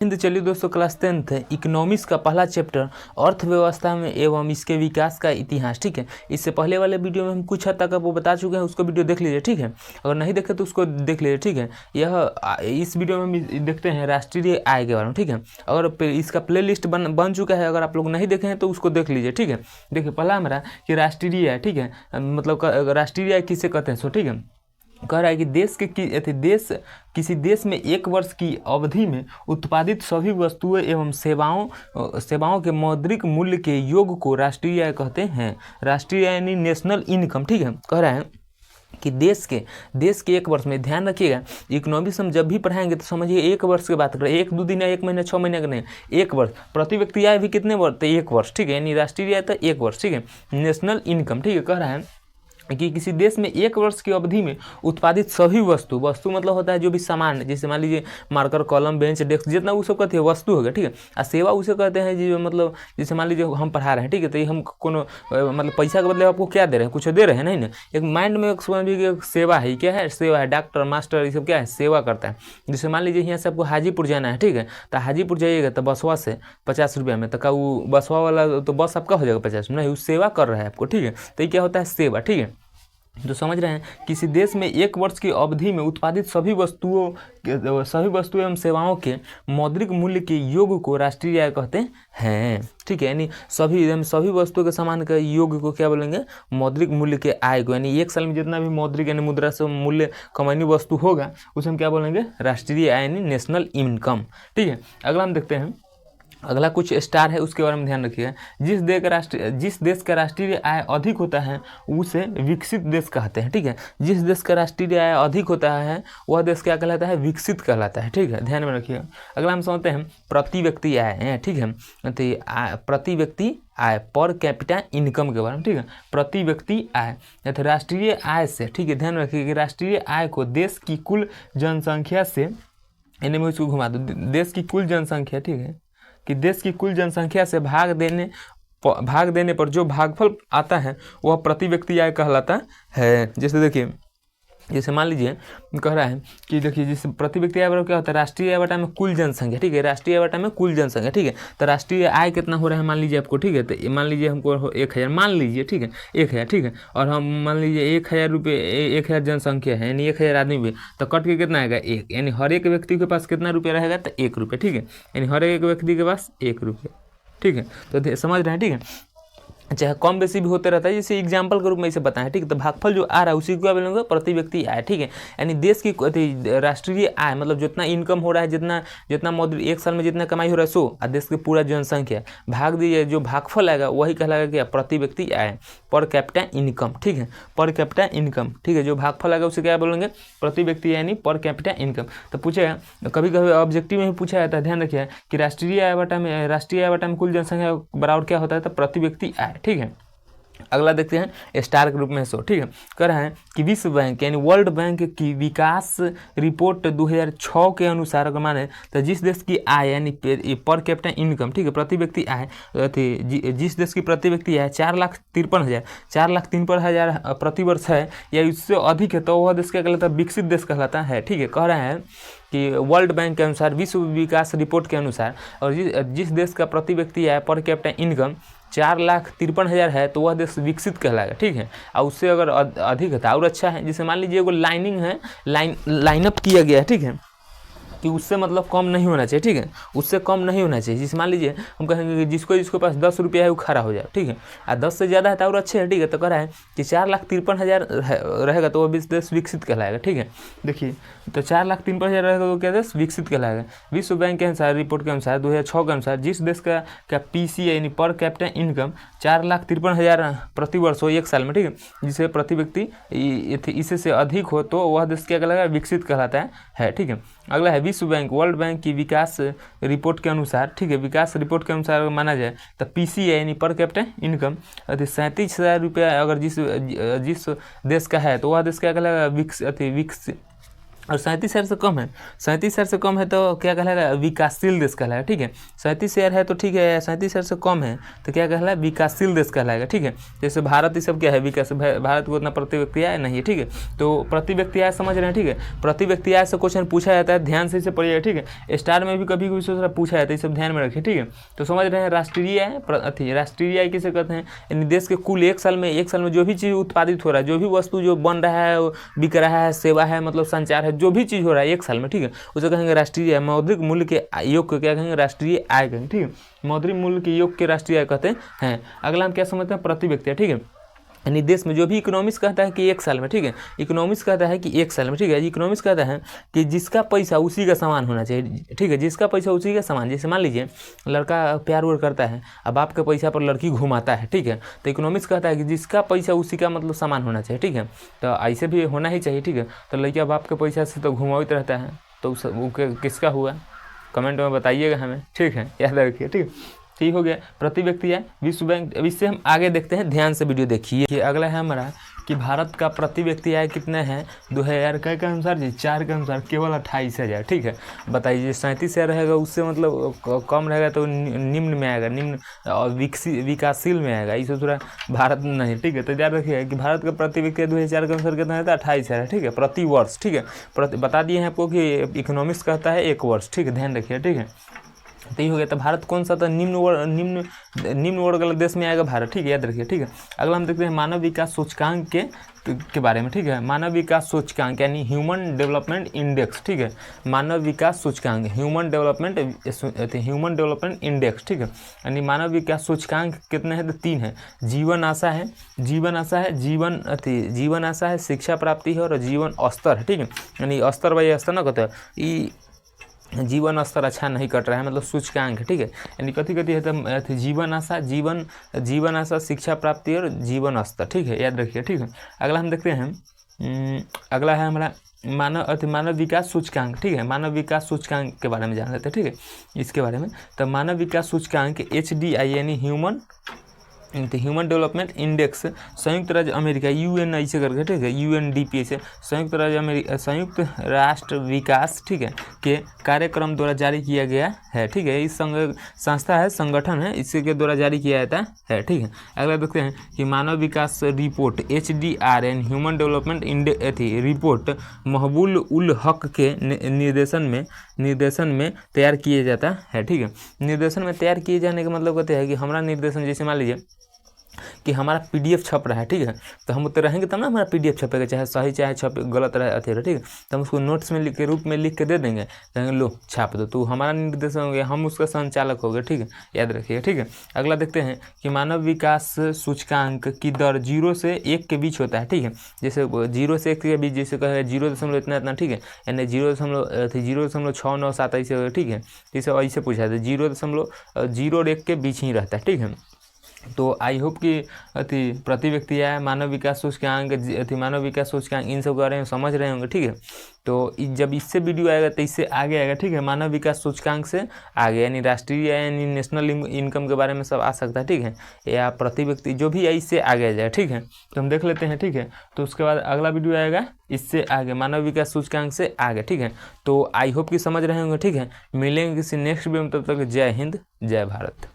हिंद चलिए दोस्तों, class 10th economics का पहला चैप्टर अर्थव्यवस्था में एवं इसके विकास का इतिहास। ठीक है, इससे पहले वाले वीडियो में हम कुछ हद तक वो बता चुके हैं, उसको वीडियो देख लीजिए। ठीक है, अगर नहीं देखे तो उसको देख लीजिए। ठीक है, इस वीडियो में हम देखते हैं राष्ट्रीय आय के बारे में। ठीक है, अगर इसका प्ले लिस्ट बन चुका है, अगर आप लोग नहीं देखे हैं तो उसको देख लीजिए। ठीक है, देखिए पहला हमारा कि राष्ट्रीय आय। ठीक है, मतलब राष्ट्रीय आय किसे कहते हैं। सो ठीक है, कह रहा है कि किसी देश में एक वर्ष की अवधि में उत्पादित सभी वस्तुएं एवं सेवाओं के मौद्रिक मूल्य के योग को राष्ट्रीय आय कहते हैं। राष्ट्रीय आय यानी नेशनल इनकम। ठीक है, कह रहा है कि देश के एक वर्ष में, ध्यान रखिएगा इकोनॉमिक्स हम जब भी पढ़ाएंगे तो समझिए एक वर्ष की बात करें, एक दो दिन या एक महीना 6 महीने का नहीं, एक वर्ष। प्रति व्यक्ति आय भी कितने वर्ष? तो एक वर्ष। ठीक है, यानी राष्ट्रीय आय तो एक वर्ष। ठीक है, नेशनल इनकम। ठीक है, कह रहा है कि किसी देश में एक वर्ष की अवधि में उत्पादित सभी वस्तु मतलब होता है जो भी सामान, जैसे मान लीजिए मार्कर, कॉलम, बेंच, डेस्क, जितना वो सब कहते हैं वस्तु हो गया। ठीक है, और सेवा उसे कहते हैं जो मतलब जैसे मान लीजिए हम पढ़ा रहे हैं। ठीक है, तो ये हम कोनो मतलब पैसा के बदले आपको क्या दे रहे हैं? कुछ दे रहे हैं नहीं ना। एक माइंड में समझिए सेवा है। क्या है? सेवा है। डॉक्टर, मास्टर, ये सब क्या है? सेवा करता है। जैसे मान लीजिए यहाँ से आपको हाजीपुर जाना है। ठीक है, तो हाजीपुर जाइएगा तो बसवा से 50 रुपया में, तो का वो बसवा वाला तो बस आपका हो जाएगा 50 में, नहीं, वो सेवा कर रहा है आपको। ठीक है, तो ये क्या होता है? सेवा। ठीक है, तो समझ रहे हैं किसी देश में एक वर्ष की अवधि में उत्पादित सभी वस्तुएं एवं सेवाओं के मौद्रिक मूल्य के योग को राष्ट्रीय आय कहते हैं। ठीक है, यानी सभी वस्तुओं के सामान का योग को क्या बोलेंगे? मौद्रिक मूल्य के आय को। यानी एक साल में जितना भी मौद्रिक यानी मुद्रा से मूल्य कमानी वस्तु होगा उसे हम क्या बोलेंगे? राष्ट्रीय आय यानी नेशनल इनकम। ठीक है, अगला हम देखते हैं, अगला कुछ स्टार है उसके बारे में ध्यान रखिएगा। जिस देश का राष्ट्रीय आय अधिक होता है उसे विकसित देश कहते हैं। ठीक है, जिस देश का राष्ट्रीय आय अधिक होता है वह देश क्या कहलाता है? विकसित कहलाता है। ठीक है, ध्यान में रखिएगा। अगला हम समझते हैं प्रति व्यक्ति आय। ठीक है, तो प्रति व्यक्ति आय, पर कैपिटा इनकम के बारे में। ठीक है, प्रति व्यक्ति आय तो राष्ट्रीय आय से, ठीक है, ध्यान रखिए कि राष्ट्रीय आय को देश की कुल जनसंख्या से, यानी मैं इसको घुमा दूँ, देश की कुल जनसंख्या, ठीक है, कि देश की कुल जनसंख्या से भाग देने पर जो भागफल आता है वह प्रति व्यक्ति आय कहलाता है। जैसे देखिए, जैसे मान लीजिए कह रहा है कि देखिए जिस प्रति व्यक्ति आय बराबर क्या होता है? राष्ट्रीय आय बटा में कुल जनसंख्या। ठीक है, राष्ट्रीय आय बटा में कुल जनसंख्या। ठीक है, तो राष्ट्रीय आय कितना हो रहा है मान लीजिए आपको? ठीक है, तो मान लीजिए हमको 1000 मान लीजिए। ठीक है, 1000। ठीक है, और हम मान लीजिए 1000 रुपये, 1000 जनसंख्या है, यानी 1000 आदमी भी, तो कट के कितना आएगा? 1, यानी हर एक व्यक्ति के पास कितना रुपया रहेगा? तो 1 रुपये। ठीक है, यानी हर एक व्यक्ति के पास 1 रुपये। ठीक है, तो समझ रहे हैं। ठीक है, चाहे कम बेसी भी होते रहता है, जैसे एग्जाम्पल के रूप में इसे बताएं। ठीक है, तो भागफल जो आ रहा है उसी को क्या बोलेंगे? प्रति व्यक्ति आय। ठीक है, यानी देश की राष्ट्रीय आय मतलब जितना इनकम हो रहा है, जितना मौद्रिक एक साल में जितना कमाई हो रहा है सो, और देश की पूरा जनसंख्या भाग दीजिए, जो भागफल आएगा वही कहलाएगा क्या? प्रति व्यक्ति आय, पर कैपिटा इनकम। ठीक है, पर कैपिटा इनकम। ठीक है, जो भागफल आएगा उसे क्या बोलेंगे? प्रति व्यक्ति यानी पर कैपिटा इनकम। तो पूछेगा, कभी कभी ऑब्जेक्टिव में पूछा जाता है, ध्यान रखिए कि राष्ट्रीय आय बटा में कुल जनसंख्या बराबर क्या होता है? तो प्रति व्यक्ति आय। ठीक है, अगला देखते हैं स्टार के रूप में सो। ठीक है, कह रहा है कि विश्व बैंक यानी वर्ल्ड बैंक की विकास रिपोर्ट 2006 के अनुसार अगर माने तो जिस देश की आय यानी पर कैपिटा इनकम, ठीक है, प्रति व्यक्ति आय जिस देश की प्रति व्यक्ति आय 4,53,000 प्रति वर्ष है या इससे अधिक है तो वह देश क्या कहलाता है? विकसित देश कहलाता है। ठीक है, कह रहा है कि वर्ल्ड बैंक के अनुसार, विश्व विकास रिपोर्ट के अनुसार, और जिस देश का प्रति व्यक्ति आय पर कैपिटा इनकम 4,53,000 है तो वह देश विकसित कहलाएगा। ठीक है, और उससे अगर अधिक है तो और अच्छा है। जैसे मान लीजिए वो लाइनिंग है, लाइनअप किया गया है। ठीक है, कि उससे मतलब कम नहीं होना चाहिए। ठीक है, उससे कम नहीं होना चाहिए। जिस मान लीजिए हम कहेंगे कि जिसके पास 10 रुपया है वो खड़ा हो जाए। ठीक है, और 10 से ज़्यादा है तो और अच्छे है। ठीक है, तो कह रहा है कि 4,53,000 रहेगा तो वह देश विकसित कहलाएगा। ठीक है, देखिए तो 4,53,000 रहेगा तो क्या देश? विकसित कहलाएगा। विश्व बैंक के अनुसार, रिपोर्ट के अनुसार 2006 के अनुसार जिस देश का PC यानी पर कैपिटा इनकम 4,53,000 प्रति वर्ष हो एक साल में, ठीक है, जिसे प्रति व्यक्ति इससे से अधिक हो तो वह देश क्या कहलाएगा? विकसित कहलाता है। ठीक है, अगला है विश्व बैंक, वर्ल्ड बैंक की विकास रिपोर्ट के अनुसार, ठीक है, विकास रिपोर्ट के अनुसार माना जाए तो PC यानी पर कैपिटा इनकम 37,000 रुपया अगर जिस देश का है तो वह देश क्या कहलाएगा? और 37 से कम है, 37 से कम है तो क्या कहलाएगा, विकासशील देश कहलाएगा, ठीक है। 37 शेयर है तो ठीक है, 37 से कम है तो क्या कहलाएगा, विकासशील देश कहलाएगा, ठीक है। जैसे भारत ये सब क्या है, विकास, भारत को उतना प्रति व्यक्ति आय नहीं है, ठीक है। तो प्रति व्यक्ति आय समझ रहे हैं, ठीक है। प्रति व्यक्ति आय से क्वेश्चन पूछा जाता है, ध्यान से इसे पढ़िएगा, ठीक है। स्टार में भी कभी कभी सोच रहा पूछा जाता है, ये सब ध्यान में रखिए, ठीक है। तो समझ रहे हैं, राष्ट्रीय आय, राष्ट्रीय आय किसे कहते हैं, यानी देश के कुल एक साल में जो भी चीज़ उत्पादित हो रहा है, जो भी वस्तु जो बन रहा है, बिक रहा है, सेवा है, मतलब संचार है, जो भी चीज़ हो रहा है एक साल में, ठीक है, उसे कहेंगे राष्ट्रीय आय। मौद्रिक मूल्य के योग को क्या कहेंगे, राष्ट्रीय आय कहेंगे, ठीक है। मौद्रिक मूल्य के योग के राष्ट्रीय आय कहते हैं। अगला हम क्या समझते हैं, प्रति व्यक्ति, ठीक है। यानी देश में जो भी इकोनॉमिक्स कहता है कि एक साल में, ठीक है, इकोनॉमिक्स कहता है कि एक साल में, ठीक है। इकोनॉमिक्स कहता है कि जिसका पैसा उसी का समान होना चाहिए, ठीक है, जिसका पैसा उसी का समान। जैसे मान लीजिए लड़का प्यार व्यार करता है, अब आपके पैसा पर लड़की घुमाता है, ठीक है, तो इकोनॉमिक्स कहता है कि जिसका पैसा उसी का मतलब समान होना चाहिए, ठीक है। तो ऐसे भी होना ही चाहिए, ठीक है। तो लड़का बाप के पैसा से तो घुमावित रहता है, तो वो किसका हुआ, कमेंट में बताइएगा हमें, ठीक है, याद रखिए, ठीक है। ठीक हो गया, प्रति व्यक्ति आय, विश्व बैंक। अब इससे हम आगे देखते हैं, ध्यान से वीडियो देखिए। कि अगला है हमारा कि भारत का प्रति व्यक्ति आय कितना है 2000 के अनुसार जी, 4 के अनुसार केवल 28,000, ठीक है। बताइए 37,000 रहेगा, उससे मतलब कम रहेगा तो निम्न में आएगा, निम्न और विकासशील में आएगा, इससे थोड़ा भारत नहीं, ठीक है। तो याद रखिए कि भारत का प्रति व्यक्ति 2004 के अनुसार कितना रहता है, 28,000, ठीक है, प्रति वर्ष, ठीक है। बता दिए हैं आपको कि इकोनॉमिक्स कहता है एक वर्ष, ठीक है, ध्यान रखिए, ठीक है। तो ये हो गया। तो भारत कौन सा था, निम्न वर्ग वाला देश में आएगा भारत, ठीक है, याद रखिए, ठीक है। अगला हम देखते हैं मानव विकास सूचकांक के बारे में, ठीक है। मानव विकास सूचकांक यानी ह्यूमन डेवलपमेंट इंडेक्स, ठीक है। मानव विकास सूचकांक, ह्यूमन डेवलपमेंट इंडेक्स, ठीक है। यानी मानव विकास सूचकांक कितने हैं, तो 3 है। जीवन आशा है, जीवन आशा है, शिक्षा प्राप्ति है और जीवन स्तर है, ठीक है। यानी स्तर बाई स्तर ना कहते हैं, जीवन स्तर अच्छा नहीं कट रहा है, मतलब सूचकांक है, ठीक है। यानी कथी है तो जीवन आशा, शिक्षा प्राप्ति और जीवन स्तर, ठीक है, याद रखिए, ठीक है। अगला हम देखते हैं, अगला है हमारा मानव विकास सूचकांक, ठीक है। मानव विकास सूचकांक के बारे में जान लेते हैं, ठीक है, इसके बारे में। तो मानव विकास सूचकांक HDI यानी ह्यूमन डेवलपमेंट इंडेक्स संयुक्त राज्य अमेरिका UN ऐसे करके, ठीक है, UNDP से संयुक्त राष्ट्र विकास, ठीक है, के कार्यक्रम द्वारा जारी किया गया है, ठीक है। इस संस्था है, संगठन है, इसी के द्वारा जारी किया जाता है, ठीक है। अगला देखते हैं कि मानव विकास report HDR and human development index report Mahbub ul Haq के निर्देशन में तैयार किया जाता है, ठीक है। निर्देशन में तैयार किए जाने का मतलब कहते हैं कि हमारा निर्देशन, जैसे मान लीजिए कि हमारा PDF छप रहा है, ठीक है, तो हम तो रहेंगे तब ना हमारा PDF छपेगा, चाहे सही चाहे गलत रहे अथी रहे, ठीक है। तो हम उसको नोट्स में के रूप में लिख के दे देंगे, कहेंगे लो छाप दो, तो हमारा निर्देशन हो गया, हम उसका संचालक हो गए, ठीक है, याद रखिएगा, ठीक है। अगला देखते हैं कि मानव विकास सूचकांक की दर 0 से 1 के बीच होता है, ठीक है। जैसे 0 से 1 के बीच, जैसे कहे 0 इतना, ठीक है, यानी 0.697 ऐसे, ठीक है। जैसे ऐसे पूछा था 0.0 और 1 के बीच ही रहता है, ठीक है। तो आई होप कि प्रति व्यक्ति आय, मानव विकास सूचकांक, मानव विकास सूचकांक, इन सब के बारे में समझ रहे होंगे, ठीक है। तो जब इससे वीडियो आएगा तो इससे आगे आएगा, ठीक है, मानव विकास सूचकांक से आगे, यानी राष्ट्रीय आय यानी नेशनल इनकम के बारे में सब आ सकता है, ठीक है, या प्रति व्यक्ति जो भी है इससे आगे आ जाएगा, ठीक है। तो हम देख लेते हैं, ठीक है। तो उसके बाद अगला वीडियो आएगा इससे आगे, मानव विकास सूचकांक से आगे, ठीक है। तो आई होप कि समझ रहे होंगे, ठीक है। मिलेंगे किसी नेक्स्ट वीडियो में, तब तक जय हिंद, जय भारत।